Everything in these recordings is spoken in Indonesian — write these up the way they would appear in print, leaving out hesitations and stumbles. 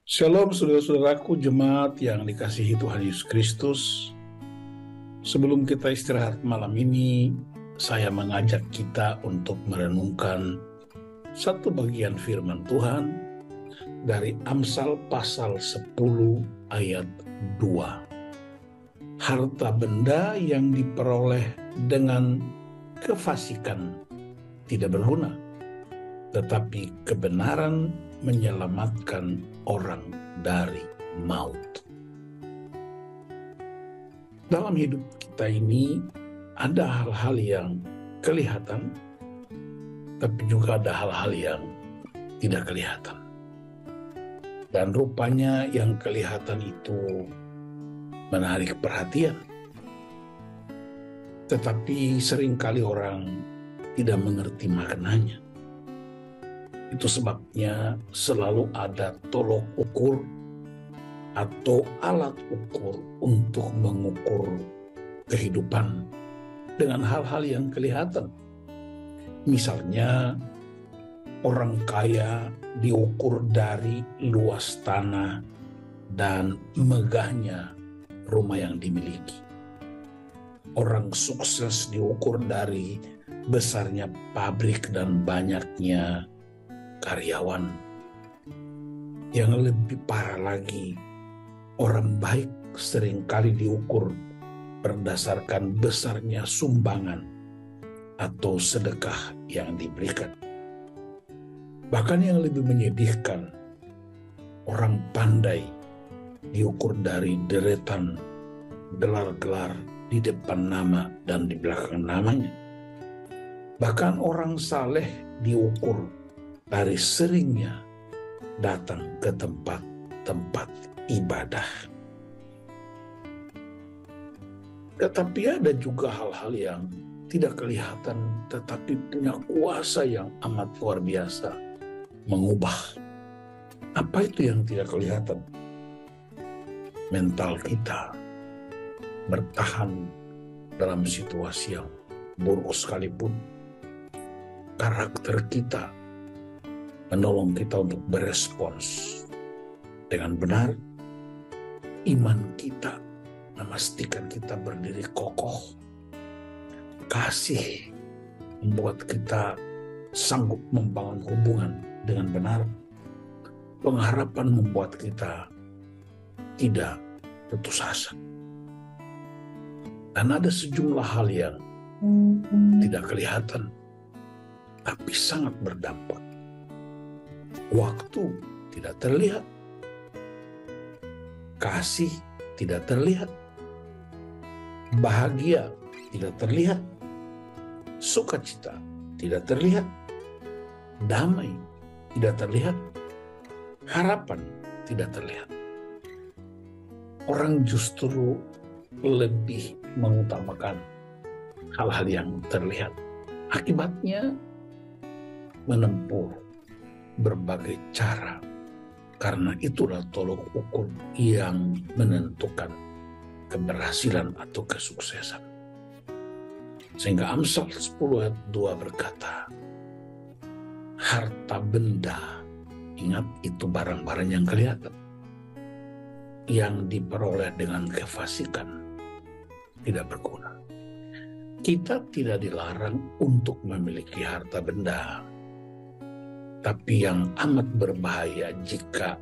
Shalom saudara-saudaraku jemaat yang dikasihi Tuhan Yesus Kristus. Sebelum kita istirahat malam ini, saya mengajak kita untuk merenungkan satu bagian firman Tuhan dari Amsal pasal 10 ayat 2. Harta benda yang diperoleh dengan kefasikan tidak berguna, tetapi kebenaran menyelamatkan orang dari maut. Dalam hidup kita ini ada hal-hal yang kelihatan, tapi juga ada hal-hal yang tidak kelihatan. Dan rupanya yang kelihatan itu menarik perhatian. Tetapi seringkali orang tidak mengerti maknanya. Itu sebabnya selalu ada tolok ukur atau alat ukur untuk mengukur kehidupan dengan hal-hal yang kelihatan. Misalnya, orang kaya diukur dari luas tanah dan megahnya rumah yang dimiliki. Orang sukses diukur dari besarnya pabrik dan banyaknya karyawan. Yang lebih parah lagi, orang baik seringkali diukur berdasarkan besarnya sumbangan atau sedekah yang diberikan. Bahkan yang lebih menyedihkan, orang pandai diukur dari deretan gelar-gelar di depan nama dan di belakang namanya. Bahkan orang saleh diukur dari seringnya datang ke tempat-tempat ibadah. Tetapi ada juga hal-hal yang tidak kelihatan tetapi punya kuasa yang amat luar biasa mengubah. Apa itu yang tidak kelihatan? Mental kita bertahan dalam situasi yang buruk sekalipun. Karakter kita menolong kita untuk berespons dengan benar. Iman kita memastikan kita berdiri kokoh. Kasih membuat kita sanggup membangun hubungan dengan benar. Pengharapan membuat kita tidak putus asa. Dan ada sejumlah hal yang tidak kelihatan, tapi sangat berdampak. Waktu tidak terlihat, kasih tidak terlihat, bahagia tidak terlihat, sukacita tidak terlihat, damai tidak terlihat, harapan tidak terlihat. Orang justru lebih mengutamakan hal-hal yang terlihat. Akibatnya menempuh berbagai cara, karena itulah tolok ukur yang menentukan keberhasilan atau kesuksesan. Sehingga Amsal 10 ayat 2 berkata, harta benda, ingat itu barang-barang yang kelihatan, yang diperoleh dengan kefasikan tidak berguna. Kita tidak dilarang untuk memiliki harta benda, tapi yang amat berbahaya jika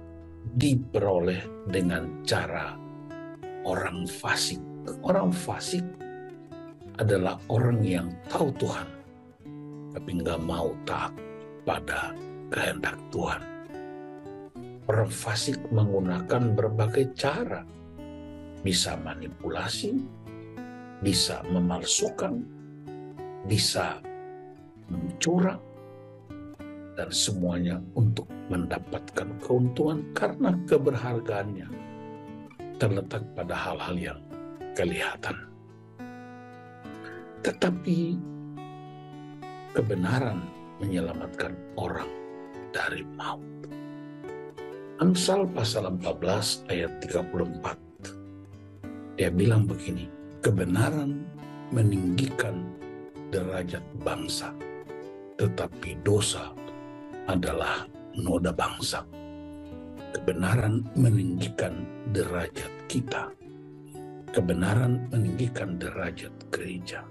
diperoleh dengan cara orang fasik. Orang fasik adalah orang yang tahu Tuhan, tapi nggak mau taat pada kehendak Tuhan. Orang fasik menggunakan berbagai cara, bisa manipulasi, bisa memalsukan, bisa mencurang, dan semuanya untuk mendapatkan keuntungan karena keberhargaannya terletak pada hal-hal yang kelihatan. Tetapi kebenaran menyelamatkan orang dari maut. Amsal pasal 14 ayat 34. Dia bilang begini, kebenaran meninggikan derajat bangsa, tetapi dosa adalah noda bangsa. Kebenaran meninggikan derajat kita. Kebenaran meninggikan derajat gereja.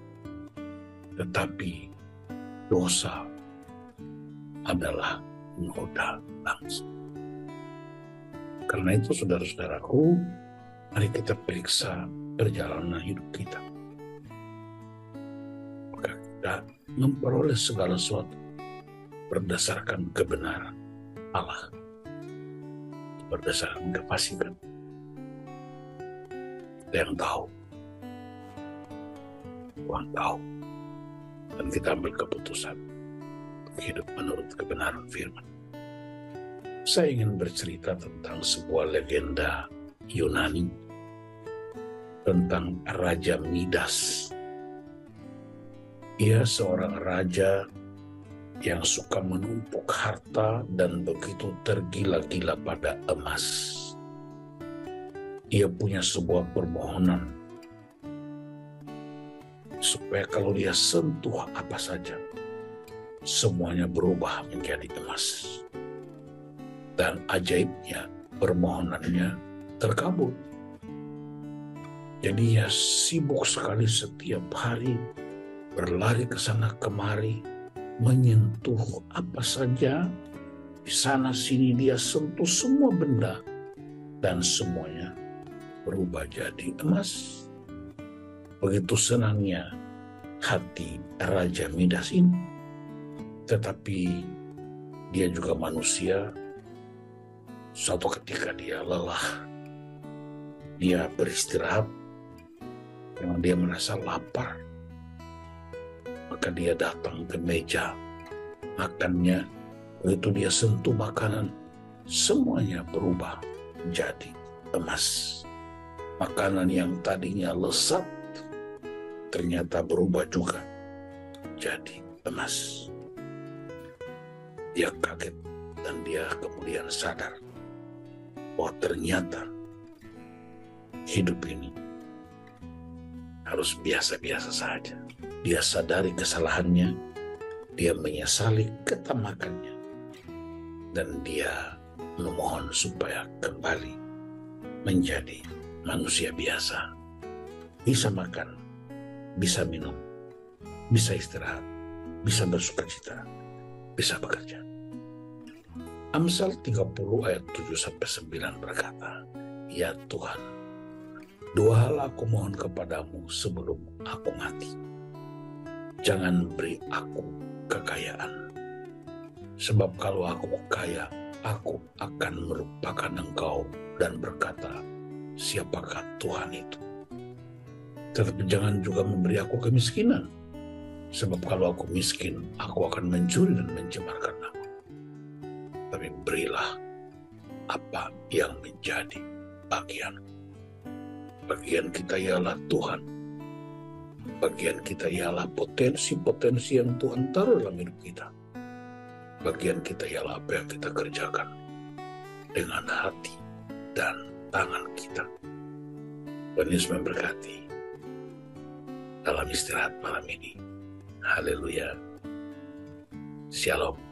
Tetapi dosa adalah noda bangsa. Karena itu saudara-saudaraku, mari kita periksa perjalanan hidup kita. Maka kita memperoleh segala sesuatu berdasarkan kebenaran Allah, berdasarkan kefasihan. Kita yang tahu, Tuhan tahu, dan kita ambil keputusan hidup menurut kebenaran firman. Saya ingin bercerita tentang sebuah legenda Yunani tentang Raja Midas. Ia seorang raja yang suka menumpuk harta dan begitu tergila-gila pada emas. Ia punya sebuah permohonan supaya kalau dia sentuh apa saja, semuanya berubah menjadi emas. Dan ajaibnya, permohonannya terkabul. Jadi ia sibuk sekali setiap hari, berlari ke sana kemari, menyentuh apa saja. Di sana sini dia sentuh semua benda, dan semuanya berubah jadi emas. Begitu senangnya hati Raja Midas ini. Tetapi dia juga manusia. Suatu ketika dia lelah, dia beristirahat, karena dia merasa lapar. Maka dia datang ke meja makannya. Begitu dia sentuh makanan, semuanya berubah menjadi emas. Makanan yang tadinya lezat ternyata berubah juga jadi emas. Dia kaget dan dia kemudian sadar bahwa ternyata hidup ini harus biasa-biasa saja. Dia sadari kesalahannya, dia menyesali ketamakannya, dan dia memohon supaya kembali menjadi manusia biasa. Bisa makan, bisa minum, bisa istirahat, bisa bersukacita, bisa bekerja. Amsal 30 ayat 7-9 berkata, "Ya Tuhan, dua hal aku mohon kepadamu sebelum aku mati. Jangan beri aku kekayaan. Sebab kalau aku kaya, aku akan melupakan Engkau dan berkata, siapakah Tuhan itu? Tetapi jangan juga memberi aku kemiskinan. Sebab kalau aku miskin, aku akan mencuri dan mencemarkan nama. Tapi berilah apa yang menjadi bagian. Bagian kita ialah Tuhan. Bagian kita ialah potensi-potensi yang Tuhan taruh dalam hidup kita. Bagian kita ialah apa yang kita kerjakan dengan hati dan tangan kita. Tuhan Yesus memberkati dalam istirahat malam ini. Haleluya. Shalom.